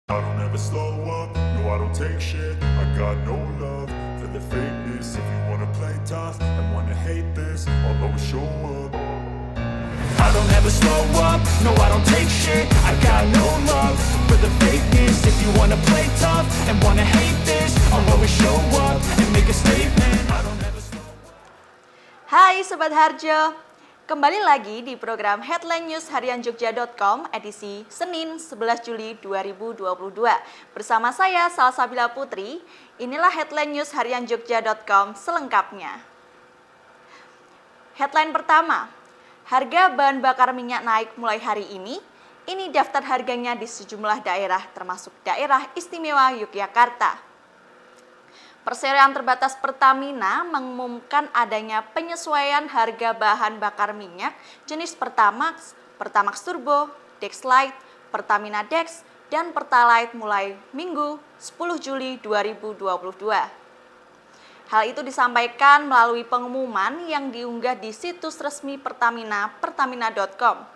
I don't ever slow up, no I don't take shit. I got no love for the fakeness. If you wanna play tough and wanna hate this, I'll always show up. I don't ever slow up, no I don't take shit. I got no love for the fakeness. If you wanna play tough and wanna hate this, I'll always show up and make a statement. I don't ever slow up. Hai Sobat Harjo, kembali lagi di program Headline News Harian Jogja.com edisi Senin 11 Juli 2022. Bersama saya Salsabila Putri, inilah Headline News Harian Jogja.com selengkapnya. Headline pertama, harga bahan bakar minyak naik mulai hari ini. Ini daftar harganya di sejumlah daerah termasuk daerah istimewa Yogyakarta. Perseroan Terbatas Pertamina mengumumkan adanya penyesuaian harga bahan bakar minyak jenis Pertamax, Pertamax Turbo, Dexlite, Pertamina Dex, dan Pertalite mulai Minggu 10 Juli 2022. Hal itu disampaikan melalui pengumuman yang diunggah di situs resmi Pertamina, pertamina.com.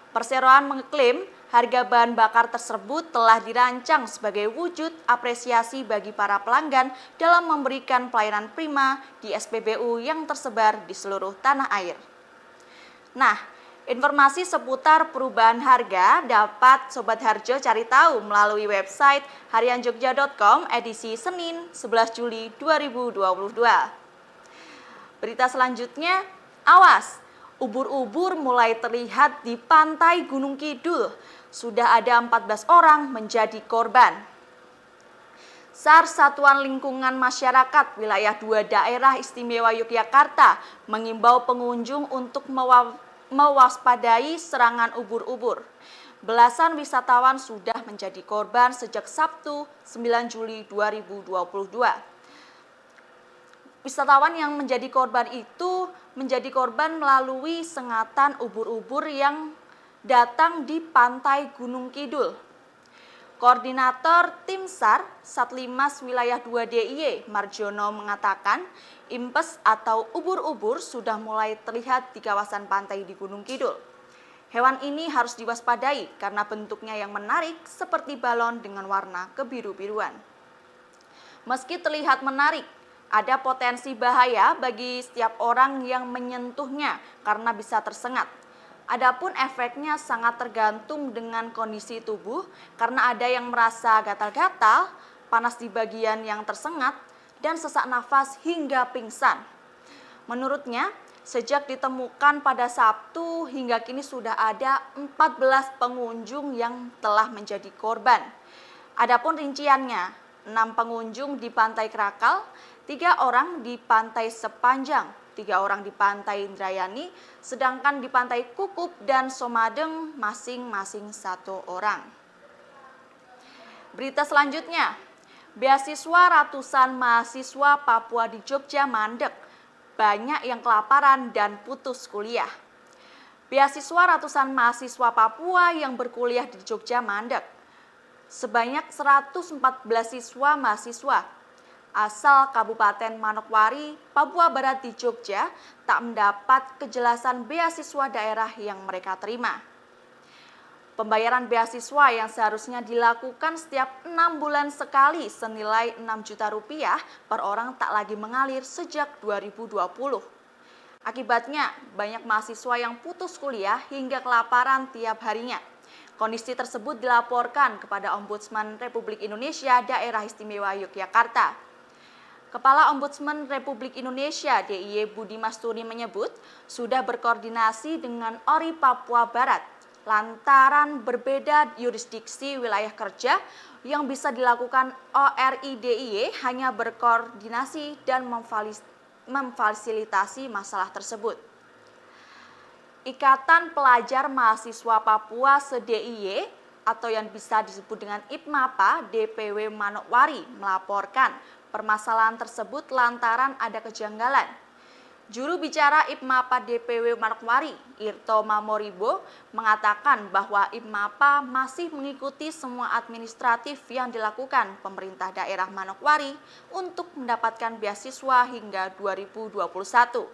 Perseroan mengklaim harga bahan bakar tersebut telah dirancang sebagai wujud apresiasi bagi para pelanggan dalam memberikan pelayanan prima di SPBU yang tersebar di seluruh tanah air. Nah, informasi seputar perubahan harga dapat Sobat Harjo cari tahu melalui website harianjogja.com edisi Senin 11 Juli 2022. Berita selanjutnya, awas! Ubur-ubur mulai terlihat di pantai Gunung Kidul. Sudah ada 14 orang menjadi korban. SAR Satuan Lingkungan Masyarakat Wilayah 2 Daerah Istimewa Yogyakarta mengimbau pengunjung untuk mewaspadai serangan ubur-ubur. Belasan wisatawan sudah menjadi korban sejak Sabtu 9 Juli 2022. Wisatawan yang menjadi korban itu menjadi korban melalui sengatan ubur-ubur yang datang di pantai Gunung Kidul. Koordinator Tim SAR Satlimas Wilayah 2 DIY Marjono mengatakan impes atau ubur-ubur sudah mulai terlihat di kawasan pantai di Gunung Kidul. Hewan ini harus diwaspadai karena bentuknya yang menarik seperti balon dengan warna kebiru-biruan. Meski terlihat menarik, ada potensi bahaya bagi setiap orang yang menyentuhnya karena bisa tersengat. Adapun efeknya sangat tergantung dengan kondisi tubuh karena ada yang merasa gatal-gatal, panas di bagian yang tersengat, dan sesak nafas hingga pingsan. Menurutnya, sejak ditemukan pada Sabtu hingga kini sudah ada 14 pengunjung yang telah menjadi korban. Adapun rinciannya, 6 pengunjung di Pantai Krakal, 3 orang di Pantai Sepanjang, 3 orang di Pantai Indrayani, sedangkan di Pantai Kukup dan Somadeng masing-masing 1 orang. Berita selanjutnya, beasiswa ratusan mahasiswa Papua di Jogja mandek, banyak yang kelaparan dan putus kuliah. Beasiswa ratusan mahasiswa Papua yang berkuliah di Jogja mandek. Sebanyak 114 siswa mahasiswa asal Kabupaten Manokwari, Papua Barat di Jogja tak mendapat kejelasan beasiswa daerah yang mereka terima. Pembayaran beasiswa yang seharusnya dilakukan setiap 6 bulan sekali senilai 6 juta rupiah per orang tak lagi mengalir sejak 2020. Akibatnya, banyak mahasiswa yang putus kuliah hingga kelaparan tiap harinya. Kondisi tersebut dilaporkan kepada Ombudsman Republik Indonesia Daerah Istimewa Yogyakarta. Kepala Ombudsman Republik Indonesia DIY Budi Masturi menyebut sudah berkoordinasi dengan ORI Papua Barat lantaran berbeda yurisdiksi wilayah kerja yang bisa dilakukan ORI DIY hanya berkoordinasi dan memfasilitasi masalah tersebut. Ikatan Pelajar Mahasiswa Papua se-DIY atau yang bisa disebut dengan IPMAPA DPW Manokwari melaporkan permasalahan tersebut lantaran ada kejanggalan. Juru bicara IPMAPA DPW Manokwari, Irto Mamoribo, mengatakan bahwa IPMAPA masih mengikuti semua administratif yang dilakukan pemerintah daerah Manokwari untuk mendapatkan beasiswa hingga 2021.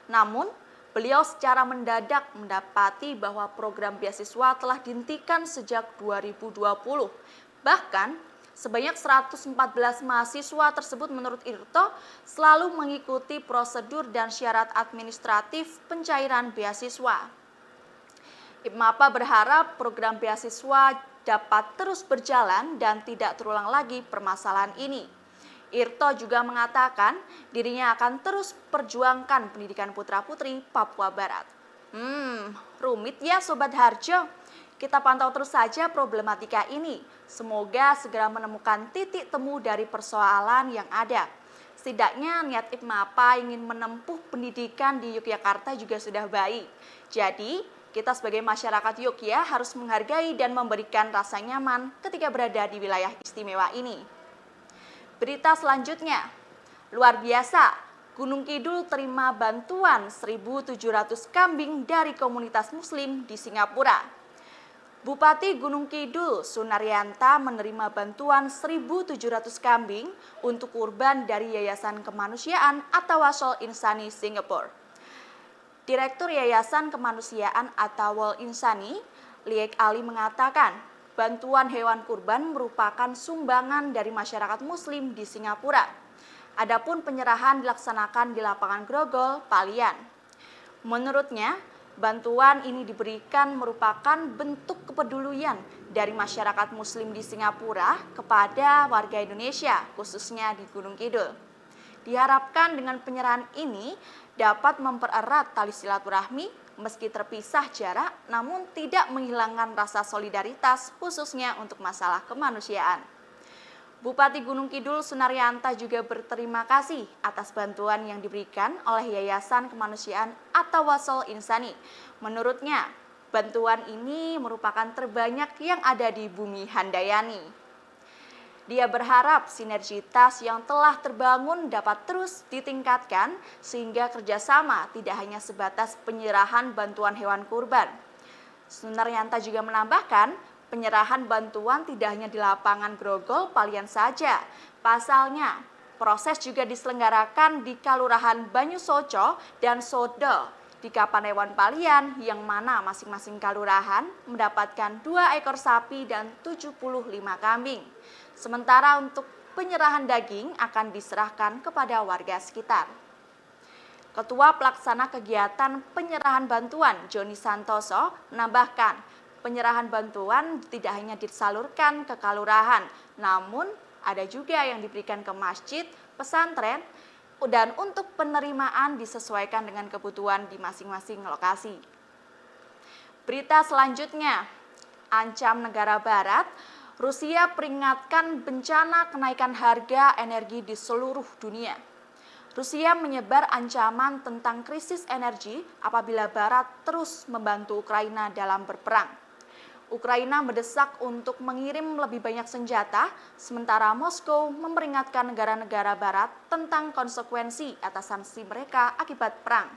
Namun, Beliau secara mendadak mendapati bahwa program beasiswa telah dihentikan sejak 2020. Bahkan, sebanyak 114 mahasiswa tersebut menurut Irto selalu mengikuti prosedur dan syarat administratif pencairan beasiswa. IPMAPA berharap program beasiswa dapat terus berjalan dan tidak terulang lagi permasalahan ini. Irto juga mengatakan dirinya akan terus perjuangkan pendidikan putra-putri Papua Barat. Rumit ya Sobat Harjo. Kita pantau terus saja problematika ini. Semoga segera menemukan titik temu dari persoalan yang ada. Setidaknya niat IPMAPA ingin menempuh pendidikan di Yogyakarta juga sudah baik. Jadi, kita sebagai masyarakat Yogyakarta harus menghargai dan memberikan rasa nyaman ketika berada di wilayah istimewa ini. Berita selanjutnya, luar biasa, Gunung Kidul terima bantuan 1.700 kambing dari komunitas muslim di Singapura. Bupati Gunung Kidul, Sunarianta menerima bantuan 1.700 kambing untuk kurban dari Yayasan Kemanusiaan Atawassul Insani Singapura. Direktur Yayasan Kemanusiaan Atawassul Insani, Liek Ali mengatakan, bantuan hewan kurban merupakan sumbangan dari masyarakat muslim di Singapura. Adapun penyerahan dilaksanakan di lapangan Grogol, Palian. Menurutnya, bantuan ini diberikan merupakan bentuk kepedulian dari masyarakat muslim di Singapura kepada warga Indonesia, khususnya di Gunung Kidul. Diharapkan dengan penyerahan ini dapat mempererat tali silaturahmi meski terpisah jarak, namun tidak menghilangkan rasa solidaritas khususnya untuk masalah kemanusiaan. Bupati Gunung Kidul Sunarianta juga berterima kasih atas bantuan yang diberikan oleh Yayasan Kemanusiaan Atawassul Insani. Menurutnya, bantuan ini merupakan terbanyak yang ada di bumi Handayani. Dia berharap sinergitas yang telah terbangun dapat terus ditingkatkan sehingga kerjasama tidak hanya sebatas penyerahan bantuan hewan kurban. Sunaryanto juga menambahkan penyerahan bantuan tidak hanya di lapangan Grogol, Palian saja. Pasalnya, proses juga diselenggarakan di Kalurahan Banyusoco dan Sodo di Kapanewon Palian yang mana masing-masing kalurahan mendapatkan 2 ekor sapi dan 75 kambing. Sementara untuk penyerahan daging akan diserahkan kepada warga sekitar. Ketua Pelaksana Kegiatan Penyerahan Bantuan, Joni Santoso, menambahkan penyerahan bantuan tidak hanya disalurkan ke kalurahan, namun ada juga yang diberikan ke masjid, pesantren, dan untuk penerimaan disesuaikan dengan kebutuhan di masing-masing lokasi. Berita selanjutnya, ancam negara barat, Rusia peringatkan bencana kenaikan harga energi di seluruh dunia. Rusia menyebar ancaman tentang krisis energi apabila Barat terus membantu Ukraina dalam berperang. Ukraina mendesak untuk mengirim lebih banyak senjata, sementara Moskow memperingatkan negara-negara Barat tentang konsekuensi atas sanksi mereka akibat perang.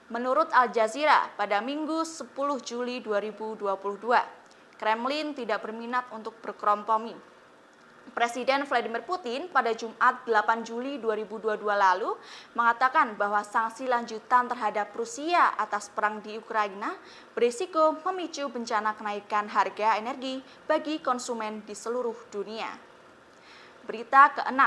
Menurut Al Jazeera, pada Minggu 10 Juli 2022, Kremlin tidak berminat untuk berkompromi. Presiden Vladimir Putin pada Jumat 8 Juli 2022 lalu mengatakan bahwa sanksi lanjutan terhadap Rusia atas perang di Ukraina berisiko memicu bencana kenaikan harga energi bagi konsumen di seluruh dunia. Berita ke-6,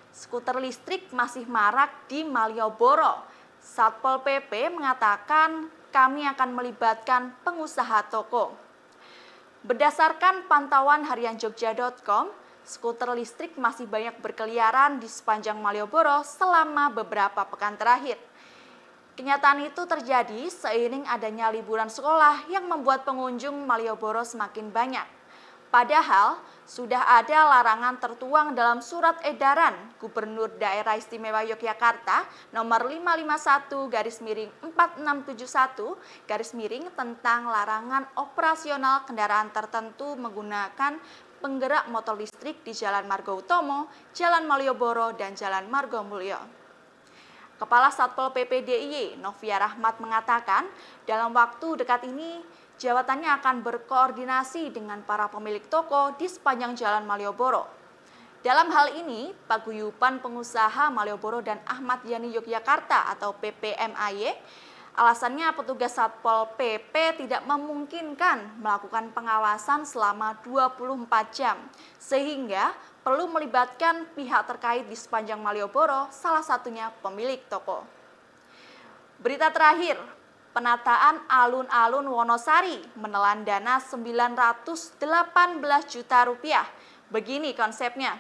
skuter listrik masih marak di Malioboro. Satpol PP mengatakan kami akan melibatkan pengusaha toko. Berdasarkan pantauan harian Jogja.com, skuter listrik masih banyak berkeliaran di sepanjang Malioboro selama beberapa pekan terakhir. Kenyataan itu terjadi seiring adanya liburan sekolah yang membuat pengunjung Malioboro semakin banyak. Padahal, sudah ada larangan tertuang dalam surat edaran Gubernur Daerah Istimewa Yogyakarta nomor 551/4671 tentang larangan operasional kendaraan tertentu menggunakan penggerak motor listrik di Jalan Margo Utomo, Jalan Malioboro, dan Jalan Margomulyo. Kepala Satpol PP DIY, Novia Rahmat mengatakan, dalam waktu dekat ini jabatannya akan berkoordinasi dengan para pemilik toko di sepanjang Jalan Malioboro. Dalam hal ini, Paguyuban Pengusaha Malioboro dan Ahmad Yani Yogyakarta atau PPMAY Alasannya petugas Satpol PP tidak memungkinkan melakukan pengawasan selama 24 jam, sehingga perlu melibatkan pihak terkait di sepanjang Malioboro, salah satunya pemilik toko. Berita terakhir, penataan alun-alun Wonosari menelan dana 918 juta rupiah. Begini konsepnya.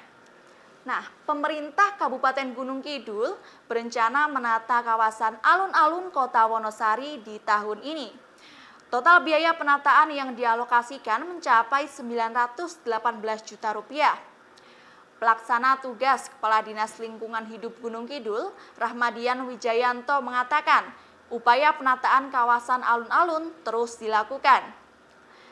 Nah, pemerintah Kabupaten Gunung Kidul berencana menata kawasan alun-alun Kota Wonosari di tahun ini. Total biaya penataan yang dialokasikan mencapai 918 juta rupiah. Pelaksana tugas Kepala Dinas Lingkungan Hidup Gunung Kidul, Rahmadian Wijayanto mengatakan, upaya penataan kawasan alun-alun terus dilakukan.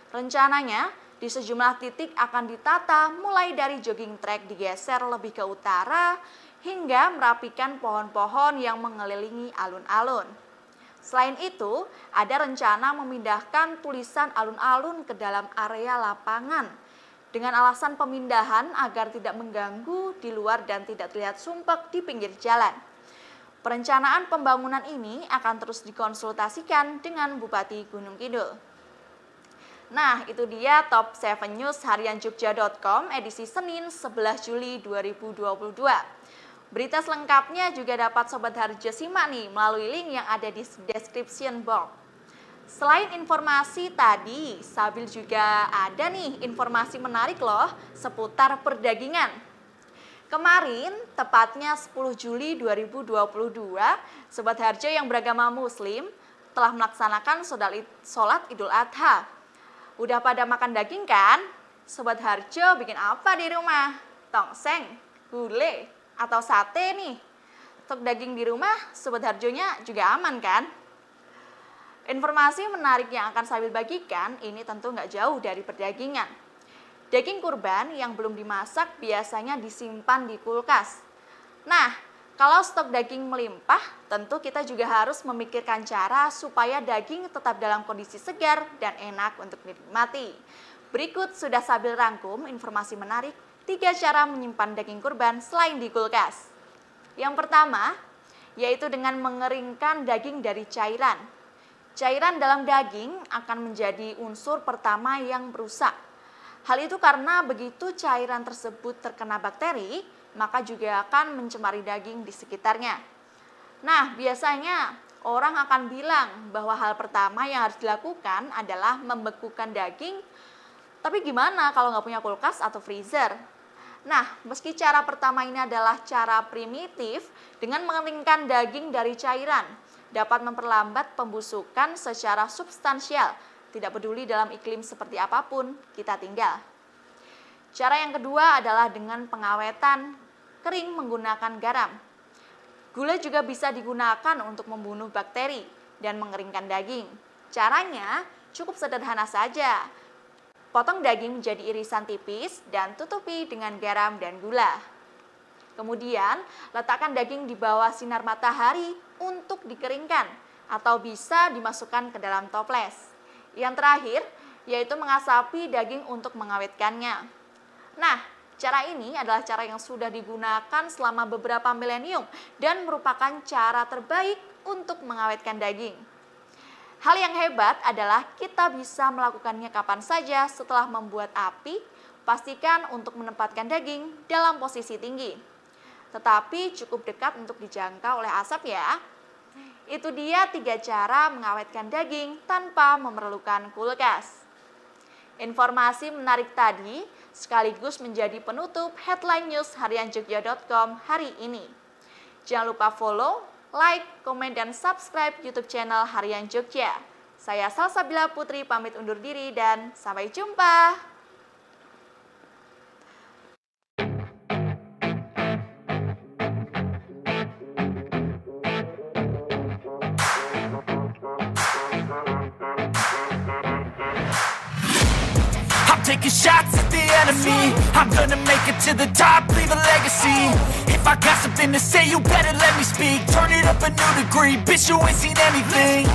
Rencananya, di sejumlah titik akan ditata mulai dari jogging track digeser lebih ke utara hingga merapikan pohon-pohon yang mengelilingi alun-alun. Selain itu, ada rencana memindahkan tulisan alun-alun ke dalam area lapangan dengan alasan pemindahan agar tidak mengganggu di luar dan tidak terlihat sumpek di pinggir jalan. Perencanaan pembangunan ini akan terus dikonsultasikan dengan Bupati Gunung Kidul. Nah, itu dia Top 7 News harian Jogja.com edisi Senin 11 Juli 2022. Berita selengkapnya juga dapat Sobat Harjo simak nih melalui link yang ada di description box. Selain informasi tadi, Sabil juga ada nih informasi menarik loh seputar perdagingan. Kemarin, tepatnya 10 Juli 2022, Sobat Harjo yang beragama Muslim telah melaksanakan sholat Idul Adha. Udah pada makan daging kan? Sobat Harjo bikin apa di rumah? Tongseng, gulai, atau sate nih? Stok daging di rumah, Sobat Harjonya juga aman kan? Informasi menarik yang akan Sabil bagikan ini tentu nggak jauh dari perdagingan. Daging kurban yang belum dimasak biasanya disimpan di kulkas. Nah, kalau stok daging melimpah, tentu kita juga harus memikirkan cara supaya daging tetap dalam kondisi segar dan enak untuk dinikmati. Berikut sudah Sabil rangkum informasi menarik 3 cara menyimpan daging kurban selain di kulkas. Yang pertama, yaitu dengan mengeringkan daging dari cairan. Cairan dalam daging akan menjadi unsur pertama yang merusak. Hal itu karena begitu cairan tersebut terkena bakteri, maka juga akan mencemari daging di sekitarnya. Nah, biasanya orang akan bilang bahwa hal pertama yang harus dilakukan adalah membekukan daging. Tapi gimana kalau nggak punya kulkas atau freezer? Nah, meski cara pertama ini adalah cara primitif, dengan mengeringkan daging dari cairan, dapat memperlambat pembusukan secara substansial, tidak peduli dalam iklim seperti apapun kita tinggal. Cara yang kedua adalah dengan pengawetan kering menggunakan garam. Gula juga bisa digunakan untuk membunuh bakteri dan mengeringkan daging. Caranya cukup sederhana saja. Potong daging menjadi irisan tipis dan tutupi dengan garam dan gula. Kemudian, letakkan daging di bawah sinar matahari untuk dikeringkan atau bisa dimasukkan ke dalam toples. Yang terakhir, yaitu mengasapi daging untuk mengawetkannya. Nah, cara ini adalah cara yang sudah digunakan selama beberapa milenium dan merupakan cara terbaik untuk mengawetkan daging. Hal yang hebat adalah kita bisa melakukannya kapan saja setelah membuat api, pastikan untuk menempatkan daging dalam posisi tinggi. Tetapi cukup dekat untuk dijangkau oleh asap ya. Itu dia 3 cara mengawetkan daging tanpa memerlukan kulkas. Informasi menarik tadi sekaligus menjadi penutup headline news harian Jogja.com hari ini. Jangan lupa follow, like, komen, dan subscribe YouTube channel Harian Jogja. Saya Salsabila Putri pamit undur diri dan sampai jumpa. Taking shots at the enemy, I'm gonna make it to the top, leave a legacy. If I got something to say, you better let me speak. Turn it up a new degree, bitch, you ain't seen anything.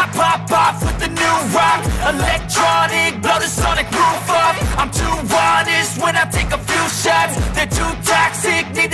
I pop off with the new rock, electronic, blow the sonic roof up. I'm too honest when I take a few shots, they're too toxic, need to